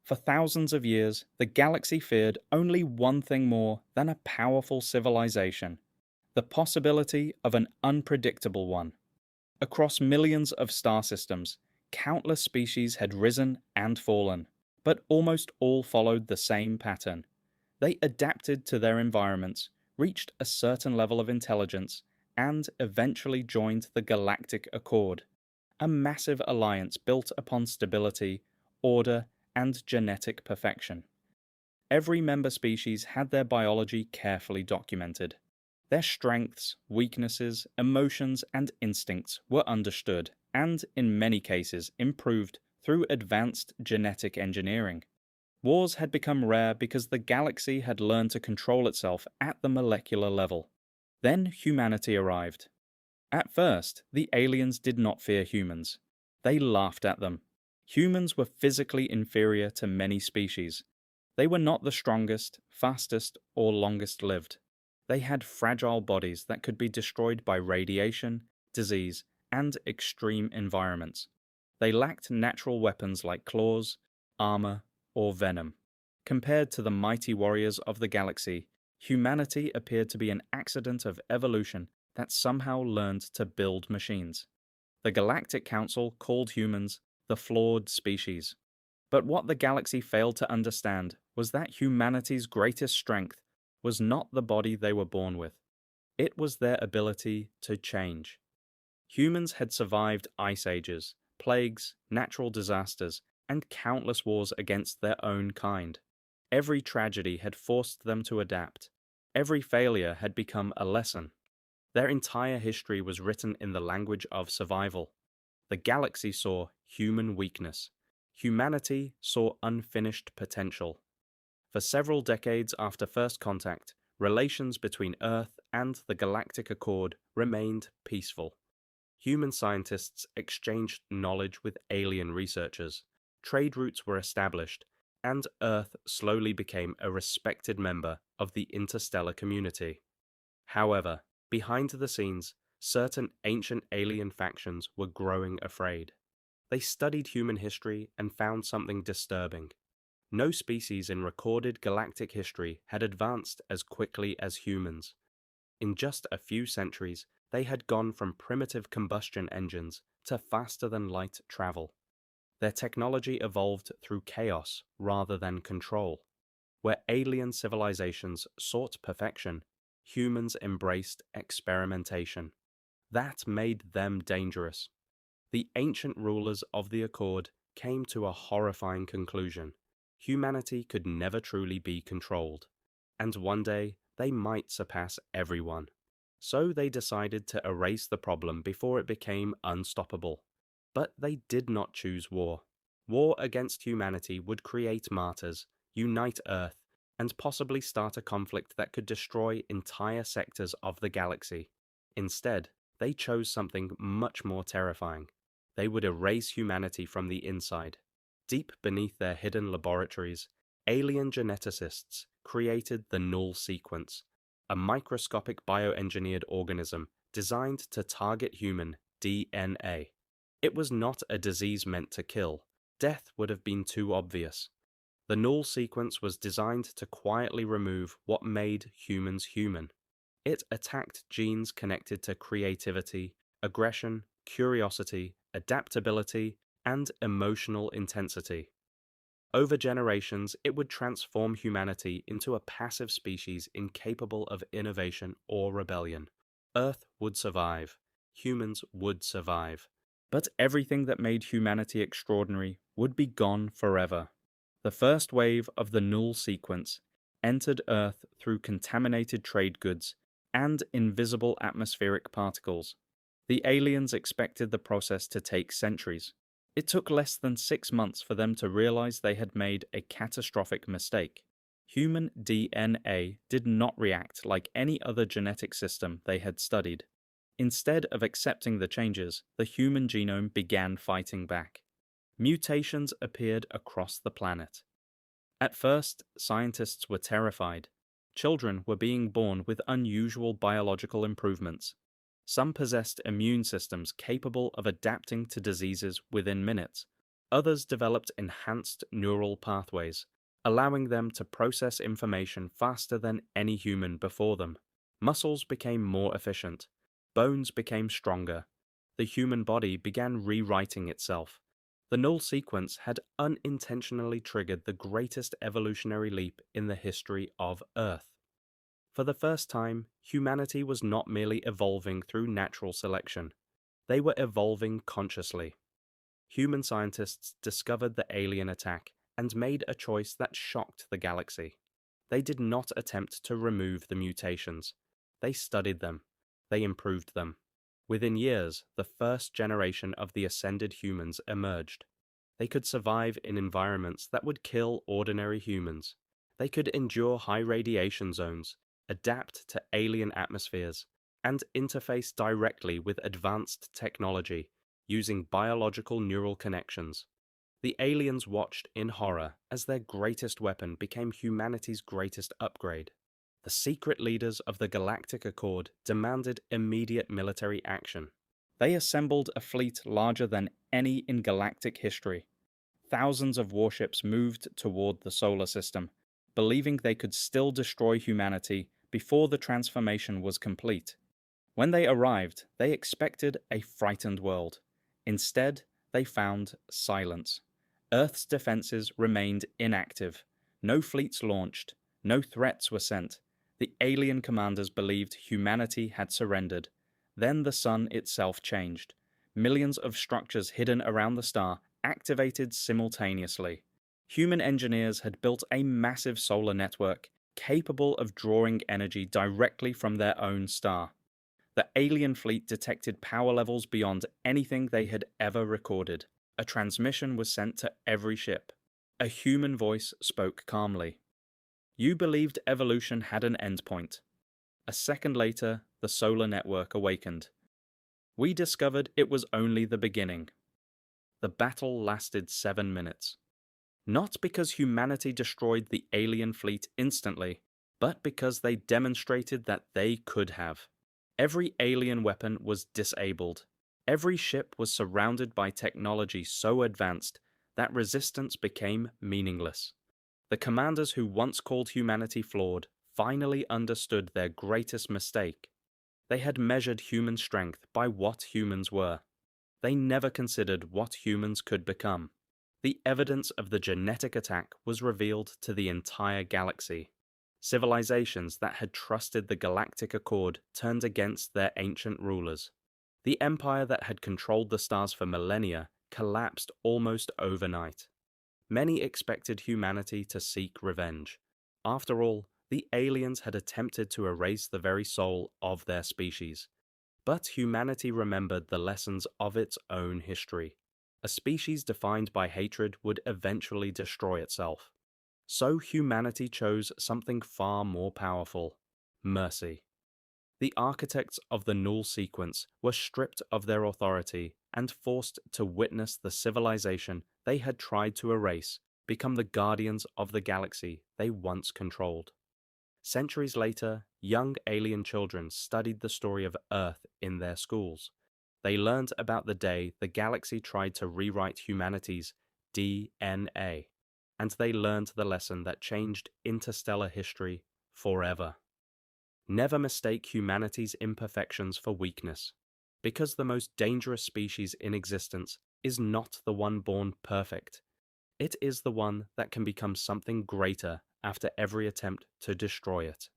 For thousands of years, the galaxy feared only one thing more than a powerful civilization: the possibility of an unpredictable one. Across millions of star systems, countless species had risen and fallen, but almost all followed the same pattern. They adapted to their environments, reached a certain level of intelligence, and eventually joined the Galactic Accord, a massive alliance built upon stability, order, and genetic perfection. Every member species had their biology carefully documented. Their strengths, weaknesses, emotions, and instincts were understood, and in many cases improved through advanced genetic engineering. Wars had become rare because the galaxy had learned to control itself at the molecular level. Then humanity arrived. At first, the aliens did not fear humans. They laughed at them. Humans were physically inferior to many species. They were not the strongest, fastest, or longest lived. They had fragile bodies that could be destroyed by radiation, disease, and extreme environments. They lacked natural weapons like claws, armor, or venom. Compared to the mighty warriors of the galaxy, humanity appeared to be an accident of evolution that somehow learned to build machines. The Galactic Council called humans the flawed species. But what the galaxy failed to understand was that humanity's greatest strength was not the body they were born with. It was their ability to change. Humans had survived ice ages, plagues, natural disasters, and countless wars against their own kind. Every tragedy had forced them to adapt. Every failure had become a lesson. Their entire history was written in the language of survival. The galaxy saw human weakness. Humanity saw unfinished potential. For several decades after first contact, relations between Earth and the Galactic Accord remained peaceful. Human scientists exchanged knowledge with alien researchers. Trade routes were established, and Earth slowly became a respected member of the interstellar community. However, behind the scenes, certain ancient alien factions were growing afraid. They studied human history and found something disturbing. No species in recorded galactic history had advanced as quickly as humans. In just a few centuries, they had gone from primitive combustion engines to faster-than-light travel. Their technology evolved through chaos rather than control. Where alien civilizations sought perfection, humans embraced experimentation. That made them dangerous. The ancient rulers of the Accord came to a horrifying conclusion. Humanity could never truly be controlled, and one day they might surpass everyone. So they decided to erase the problem before it became unstoppable. But they did not choose war. War against humanity would create martyrs, unite Earth, and possibly start a conflict that could destroy entire sectors of the galaxy. Instead, they chose something much more terrifying. They would erase humanity from the inside. Deep beneath their hidden laboratories, alien geneticists created the null sequence, a microscopic bioengineered organism designed to target human DNA. It was not a disease meant to kill. Death would have been too obvious. The null sequence was designed to quietly remove what made humans human. It attacked genes connected to creativity, aggression, curiosity, adaptability, and emotional intensity. Over generations, it would transform humanity into a passive species incapable of innovation or rebellion. Earth would survive. Humans would survive. But everything that made humanity extraordinary would be gone forever. The first wave of the null sequence entered Earth through contaminated trade goods and invisible atmospheric particles. The aliens expected the process to take centuries. It took less than 6 months for them to realize they had made a catastrophic mistake. Human DNA did not react like any other genetic system they had studied. Instead of accepting the changes, the human genome began fighting back. Mutations appeared across the planet. At first, scientists were terrified. Children were being born with unusual biological improvements. Some possessed immune systems capable of adapting to diseases within minutes. Others developed enhanced neural pathways, allowing them to process information faster than any human before them. Muscles became more efficient, bones became stronger, the human body began rewriting itself. The null sequence had unintentionally triggered the greatest evolutionary leap in the history of Earth. For the first time, humanity was not merely evolving through natural selection. They were evolving consciously. Human scientists discovered the alien attack and made a choice that shocked the galaxy. They did not attempt to remove the mutations. They studied them. They improved them. Within years, the first generation of the ascended humans emerged. They could survive in environments that would kill ordinary humans. They could endure high radiation zones, adapt to alien atmospheres, and interface directly with advanced technology using biological neural connections. The aliens watched in horror as their greatest weapon became humanity's greatest upgrade. The secret leaders of the Galactic Accord demanded immediate military action. They assembled a fleet larger than any in galactic history. Thousands of warships moved toward the solar system, believing they could still destroy humanity before the transformation was complete. When they arrived, they expected a frightened world. Instead, they found silence. Earth's defenses remained inactive. No fleets launched. No threats were sent. The alien commanders believed humanity had surrendered. Then the sun itself changed. Millions of structures hidden around the star activated simultaneously. Human engineers had built a massive solar network capable of drawing energy directly from their own star. The alien fleet detected power levels beyond anything they had ever recorded. A transmission was sent to every ship. A human voice spoke calmly. You believed evolution had an endpoint. A second later, the solar network awakened. We discovered it was only the beginning. The battle lasted 7 minutes. Not because humanity destroyed the alien fleet instantly, but because they demonstrated that they could have. Every alien weapon was disabled. Every ship was surrounded by technology so advanced that resistance became meaningless. The commanders who once called humanity flawed finally understood their greatest mistake. They had measured human strength by what humans were. They never considered what humans could become. The evidence of the genetic attack was revealed to the entire galaxy. Civilizations that had trusted the Galactic Accord turned against their ancient rulers. The empire that had controlled the stars for millennia collapsed almost overnight. Many expected humanity to seek revenge. After all, the aliens had attempted to erase the very soul of their species. But humanity remembered the lessons of its own history. A species defined by hatred would eventually destroy itself. So humanity chose something far more powerful: mercy. The architects of the null sequence were stripped of their authority and forced to witness the civilization they had tried to erase become the guardians of the galaxy they once controlled. Centuries later, young alien children studied the story of Earth in their schools. They learned about the day the galaxy tried to rewrite humanity's DNA, and they learned the lesson that changed interstellar history forever. Never mistake humanity's imperfections for weakness, because the most dangerous species in existence is not the one born perfect. It is the one that can become something greater after every attempt to destroy it.